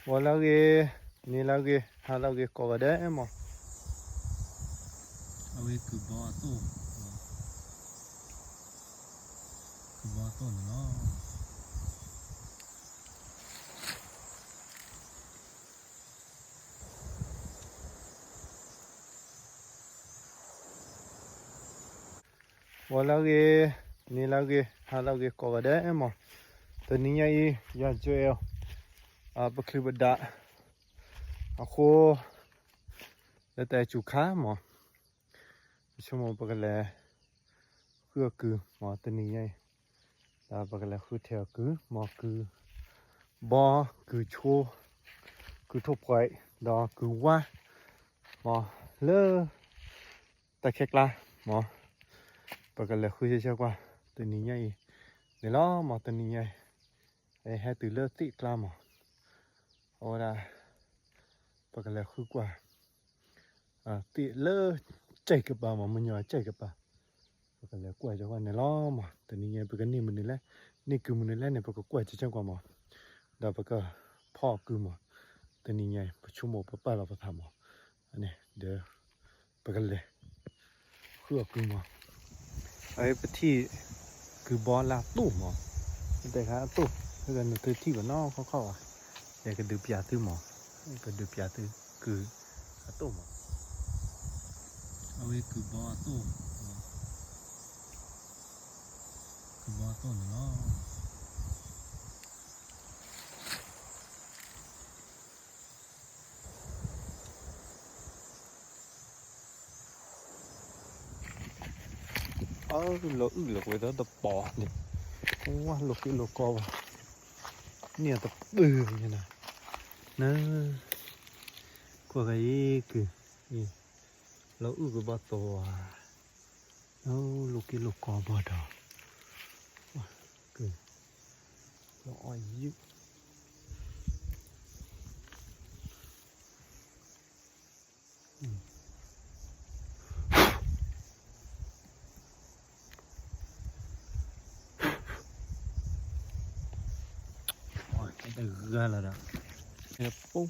Volare, nilare, halare corademo. Avec bateau. Bateau non. Volare, nilare, halare corademo. Tania e ya joel. Baklibadat. Ako lete chuka mo. Chomo bakale. Khưa cư mò tania. Da bakale khư theo cư mò cư bo cư chô cư thô quậy đó cư wa mò lơ ta khek la mò bakale khư che qua tania để lo mò tania ai hai từ lơ tị la mò ora bakale khư qua tị lơ chạy cái bà mà mình nhỏ chạy cái bà bakale qua cho quan này lo mò tania bakani mình nàyนี่คือมันแล้วเนี่ยปกกล้วยจะจังกว่าหมอดาปกก็พ่อคือหมอตอนนี้ไงประชุมหมอป้าเราไปทำหมออันนี้เดี๋ยวไปกันเลยคือคือหมอไอ้ประที่คือบอลลาตู้หมอแต่ครับตู้คือกันคือที่บ้านนอกเขาอ่ะอยากจะดื่มยาตื้อหมอก็ดื่มยาตื้อคือตู้หมอ Avec bateau. Bateau non. Lỗ lực với đó tập bò này quá lục cái lục co vào nè tập bự như này nó qua cái cứ lỗ của bò to nó lục cái lục co bò đó cứ nó oi dữ ra là đó đẹp không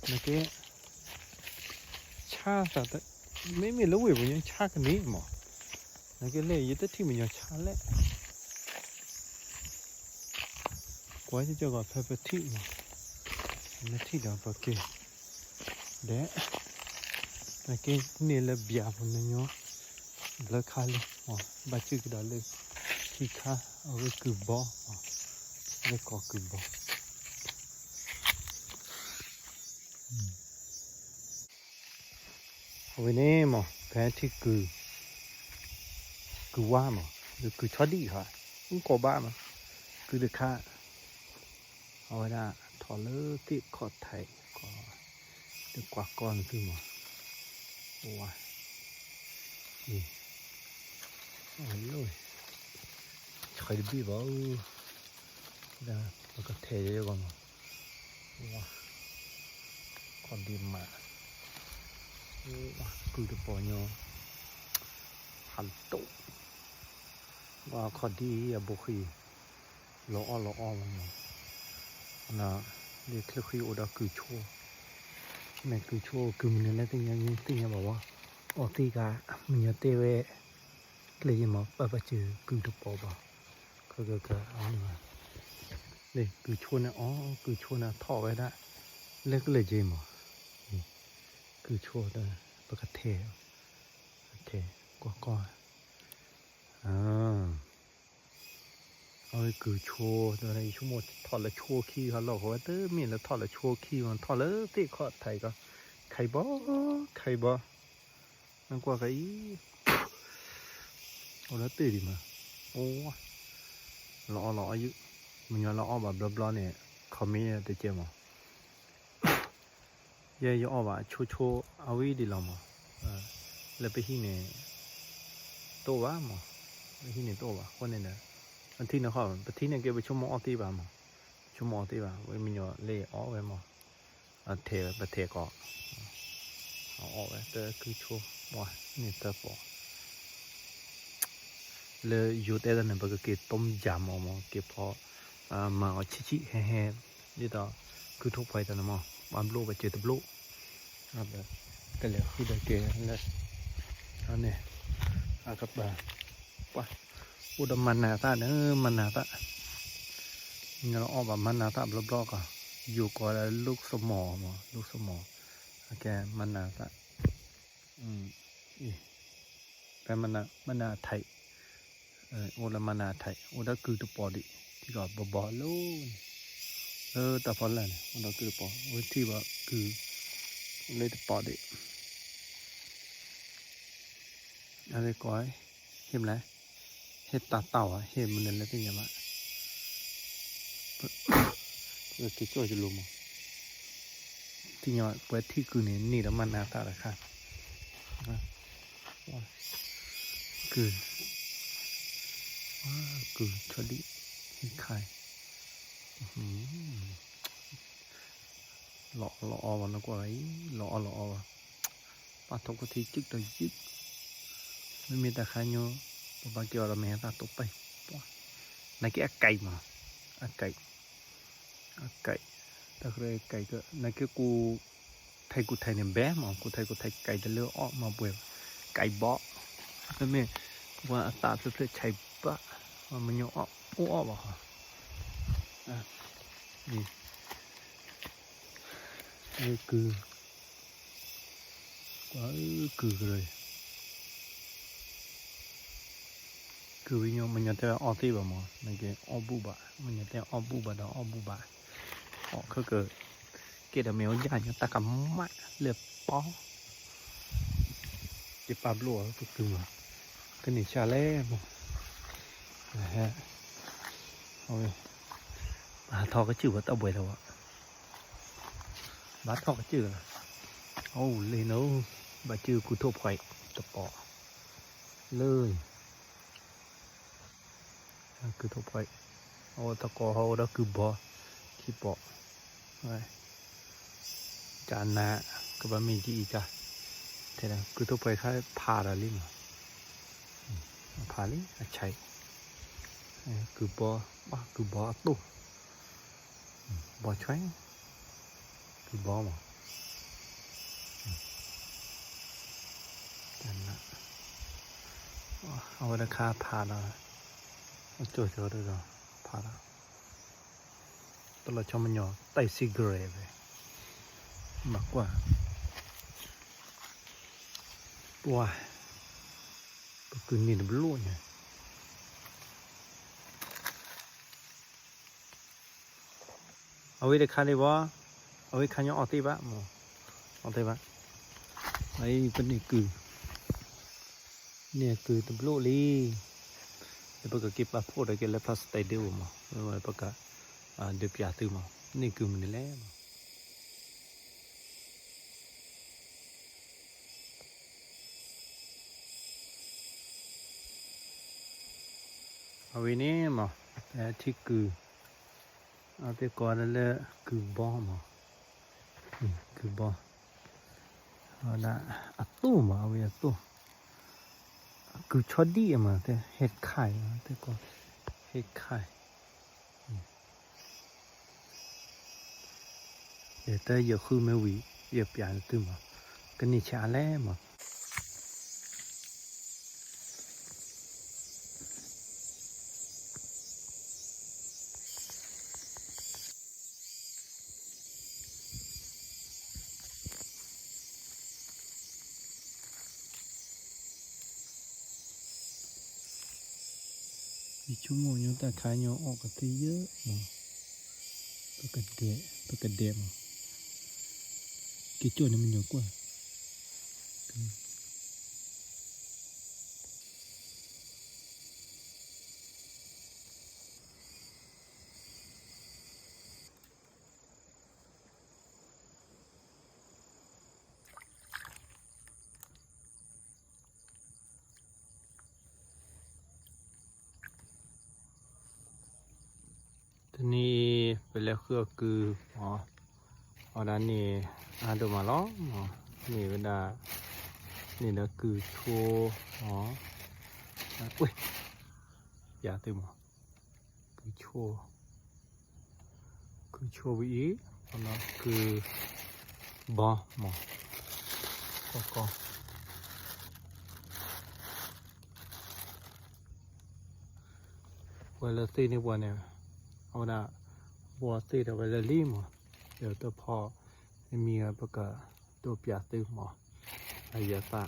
này cái cha sao đấy mấy mình lâu rồi bây giờ cha cái này mà này cái này tới thì mình nhớ cha lẽ quá chứ cho gọi phải thị mà nó thị đó vào kia đấy này cái này là bia của nó nhớ là khai lên mà bà chưa cái đó lên khi khai ở cái cử bò để có cử bò ở đây mà cái thì cử qua mà được cử cho đi hả cũng có ba mà cử được khá ở đây thọ lỡ tiệm khó thầy có được quả con cứ mà wow ôi ôi trời đi bị bao đó nó có thể cho con mà wow con đi mà cứ được bỏ nhau hẳn tụ và còn đi ở bộ khi lõ mà là để khi ở đó cứ chua này cứ chua cứ mình lấy tiếng nhà bảoว่าở tí cả mình nhớ tê về lấy gì mà bà chữ cứ được bỏ vào cơ anh mà đây cứ chua này cứ chua này thọ vậy đó lấy cái gì mà cứ chua đó bà cái thể qua ơi cứ chua đó này chúng một thọ là chua khi họ lọc hóa tới mình là thọ là chua khi mà thọ lỡ tí khó thầy có khai bó nó qua cái nó tê đi mà lọ dữ mình nhớ lọ bà bla này comment để chơi mà giờ yo bà chua awi đi làm mà là bị này to quá mà bị này to quá con này nè anh thi nó khỏi bị này cái bị chua mỏ tí bà mà chua mỏ tí bà với mình nhớ lê ó vậy mà thể bị thể có ó vậy tới cứ chua wow này tới bỏ leอยู่แต่นั้นบ่ก็เก็บต้มยำเอามาเก็บพอมาเอาชิๆแห้งๆนี่ต่อ cứ thúc phải tao mà bám lô và chơi tập lô cái liệu khi đời kề là anh này các bà quá u đâm mình nè ta nữa mình nè ta nó ở bà mình nè ta blo cả dù có là lúc sớm mò mà lúc sớm mò ok mình nè ta cái mình nè thầy u là mình nè thầy u đã cứ tụt bỏ đi thì gọi bỏ luôn ta phải là u đã cứ bỏ u thì bảo cứ lấy tụt bỏ điอะไรก้อยเห็นไหมเห็ดตาเต่าเห็นมันนั่นแล้วเป็นยังไงที่ช่วยจะรู้มั้งที่ยังเปิดที่คือนี่แล้วมันน่าตาละค่ะคือชอดีเห็ดไข่หล่อวันละกว่าไอ้หล่อปลาทกทีจิกตัวจิกไม่มีแต่ข้าโยบางเกี่ยวเราแม่ตาตกไปในแก่ไก่มาไก่แต่เคยไก่ก็ในแก่กูไทยเนี่ยแบ๊มากูไทยไก่จะเลือกออกมาเบื่อไก่เบาะแล้วแม่ว่าตาเพื่อใช้ปะมันโยออกบ่ค่ะนี่คือคือเลยคือวิญญาณมันจะออกที่บ่หมอนั่นคือออกบุบะมันจะออกบุบะดอกออกบุบะออกคือเกิดเกิดแมวย่านตะกะมะเลือดป้อจิปาบลัวก็คือก็นี่ชาแล่บ่นะฮะโอ้ยบาทอก็ชื่อว่าตะบวยแล้วอ่ะบาทอก็ชื่อโอ้เลยเนาะบาชื่อกูทบไข่ตะปอเลยคือทุบไปเอาตะกอเขาได้คือบอที่ปอกจานนะก็บะหมี่ที่อีจ้ะเท่านั้นคือทุบไปแค่ผ่าละลิ้มผ่าลิ้มใช่คือบอคือบอตู้บอช่วยคือบอมั้งจานนะเอาราคาผ่าละโจ้ด้วยก็พาละตลอดชมันหยอไต่ซิกเกอร์เลยมากกว่าว้าคือนี่บลูเนี่ยเอาไว้เด็กคันเลยวะเอาไว้คันยอออกตีบะหมอออกตีบะไอ้เป็นนี่คือเนี่ยคือตบลูลีแล้วก็เก็บมาพูดอะไรแล้วพลาสติกเดียวมาแล้วก็เดือบยาตื้อมานี่คือมันนี่แหละเอาไว้นี่มาแต่ที่คือเอาไปก่อนแล้วคือบอมาคือบอเอาละตู้มาเอาไว้ตู้คือชอดดีมาแต่เห็ดไข่แต่ก็เห็ดไข่เดี๋ยวแต่อย่าคือไม่วิอย่าเปลี่ยนตื่นมาก็นี่ชาแล้มาอีชั่วโมงยังแต่ขายยังออกกันที่เยอะมาปกติเดมกี่จุดนี่มันเยอะกว่าทีนี้ไปแล้วคือเอาด้านนี้ดูมาล้อนี่เวลานี่นะคือโชว์อุ้ยอย่าตื่นมาคือโชว์วิ อันนั้นคือบอหมอก็เวลาตีนี่วันเนี่ยเอาหน้าบัวตีแต่เวลาลีหมอเดี๋ยวตัวพอมีประกาศตัวเปียตื้อหมออายาตา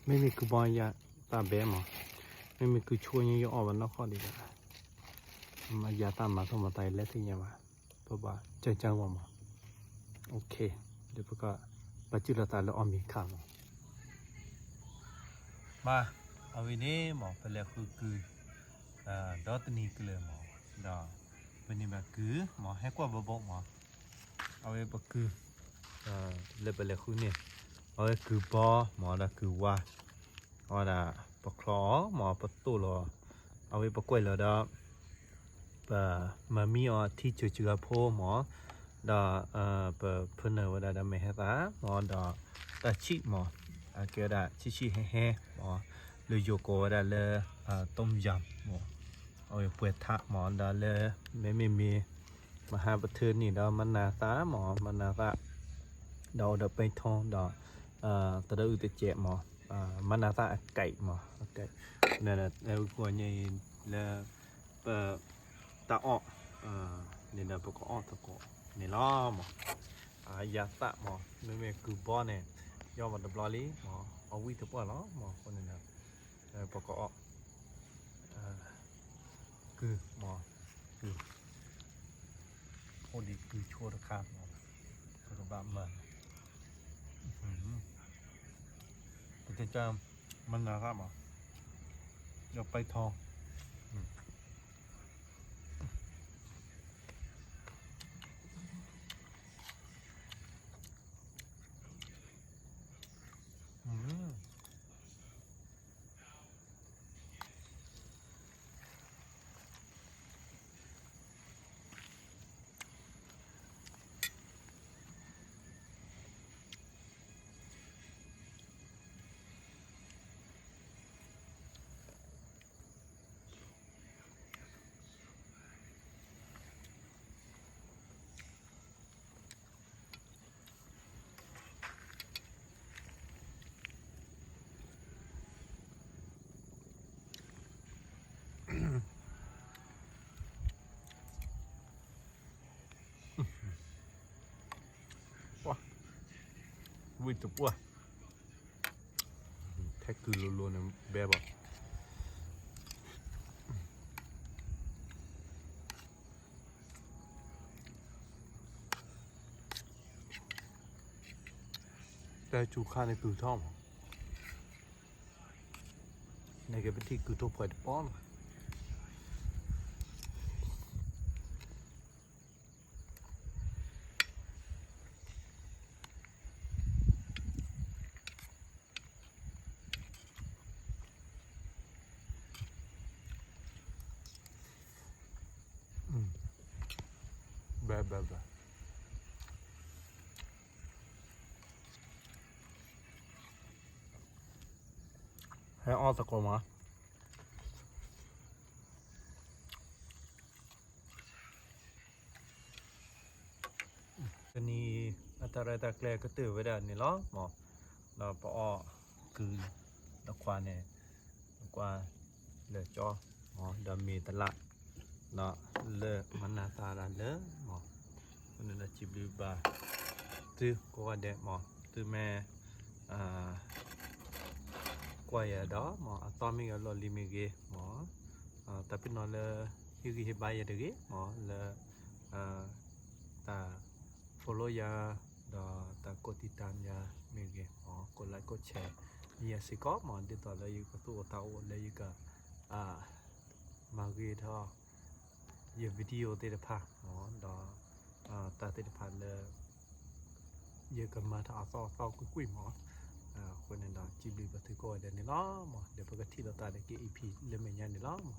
ไม่มีคือบอยาตาแบหมอไม่มีคือช่วยยังออกวันนอกข้อดีกันมายาตามมาสมไตและที่ยังมาเพราะว่าจังว่าหมอโอเคเดี๋ยวก็ปัจจุบันตาแล้วออมีข่าวมาเอาวินี้หมอไปแล้วคือดอตนี่คือเลยหมอดอเป็นนี่แบบคือหมอให้กว่าบอกหมอเอาไว้บอกคือเลยไปแล้วคือเนี่ยเอาไว้คือบอหมอละคือว่าเอาละปกครอหมอประตูรอเอาไว้ประกวยแล้วดอมามีที่จือโพหมอดอเพิ่นว่าได้ไม่ให้ตาหมอดอตาชิหมอเกี่ยวได้ชิแฮ่หมอเลยโยโกว่าได้เลยต้มยำหมอเอาไปป่วยทะหมอดอเลยไม่มีมหาประเทือนนี่ดอมันนาตาหมอมันนาตาดอไปทองดอตะอุตเจหมอมันนาตาไก่หมอไก่นั่นน่ะแล้วก็นี่แล้วตาออกนี่นะปกออกตะกอนี่ล้อหมอยาตะหมอไม่คือบอเนี่ยย่อมาดับลอลีหมอเอาวิถปล้อหมอคนนี้นะปกออกคือหมอคือโอดีคือชั่วราคาหมอสุขภาพมันเป็นจำมันนะครับหมอเดี๋ยวไปทองวิถปัวแท็กคือโลๆนะแบบแต่จูค่าในคือท่อมในกเป็นที่คือทุกฝ่ายป้อนแบบให้ออกตะโกนมานี่อัตราตะแกลก็ตื่นไว้ได้นี่ล้อหมอเราปอคือตะควาเนี่ยตะควาเหลือจอหมอดมีตลาดเนาะเลมันนาตาดาเลหมอคนนั้นจิบลิบาตื้อก็ว่าเดหมอตื้อแม่กว่าอย่าดอหมอตอนมีก็ลอลิมิเกหมอtapi no le yugi hebaya deหมอleตา follow ยาดอตากดติดตามยาเมเกกดไลค์กดแชร์ยาสิก็หมอติดต่อเลยอยู่กับตัวเตาเลยอยู่กับมาเกทอยวิดีโอติดภาพหมอดอตาติดภาพเลยอยู่กับมาถ้าเอาคุยหมอคนนั้นดอจิบลีบัตรก็เดี๋ยวนี้ล้อหมอเดี๋ยวปกติเราตาได้เก EP เลยไม่ยันนี่ล้อหมอ